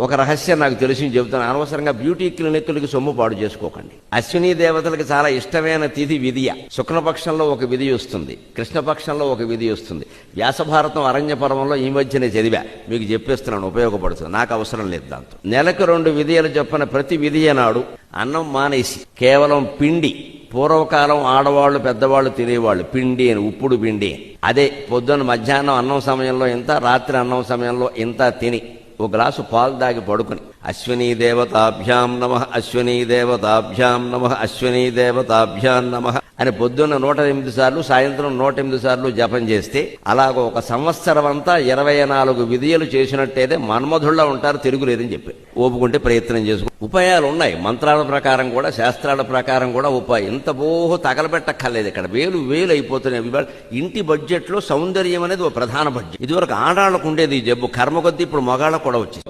ఒక రహస్యం నాకు తెలిసి చెబుతాను. అనవసరంగా బ్యూటీ క్లినిక్లకి సొమ్ము పాడు చేసుకోకండి. అశ్విని దేవతలకు చాలా ఇష్టమైన తిథి విధియ. శుక్లపక్షంలో ఒక విధి వస్తుంది, కృష్ణపక్షంలో ఒక విధి వస్తుంది. వ్యాసభారతం అరణ్య పర్వంలో ఈ మధ్యనే చదివా, మీకు చెప్పేస్తున్నాను, ఉపయోగపడుతుంది. నాకు అవసరం లేదు దాంతో. నెలకు 2 విధియలు చెప్పిన ప్రతి విధియ నాడు అన్నం మానేసి కేవలం పిండి, పూర్వకాలం ఆడవాళ్ళు పెద్దవాళ్ళు తినేవాళ్ళు పిండి అని, ఉప్పుడు పిండి. అదే పొద్దున్న మధ్యాహ్నం అన్నం సమయంలో ఇంత, రాత్రి అన్నం సమయంలో ఇంత తిని ఓ గ్లాసు పాలు దాగి పడుకుని అశ్వినీ దేవతాభ్యాం నమః, అశ్వినీ దేవతాభ్యాం నమః, అశ్వినీ దేవతాభ్యాం నమః అని పొద్దున్న 108 సార్లు, సాయంత్రం 108 సార్లు జపం చేస్తే అలాగ ఒక సంవత్సరం అంతా 24 విధియలు చేసినట్టయితే మన్మధుళ్ళ ఉంటారు, తిరుగులేదని చెప్పి ఓపుకుంటే ప్రయత్నం చేసుకో. ఉపాయాలు ఉన్నాయి, మంత్రాల ప్రకారం కూడా శాస్త్రాల ప్రకారం కూడా ఉపాయం. ఇంత బోహో తగలబెట్టక్కర్లేదు. ఇక్కడ వేలు అయిపోతున్నాయి. ఇంటి బడ్జెట్లో సౌందర్యం అనేది ఒక ప్రధాన బడ్జెట్. ఇదివరకు ఆడాళ్లకు ఉండేది ఈ జబ్బు, కర్మ కొద్దీ ఇప్పుడు మగాళ్ళకు కూడా వచ్చింది.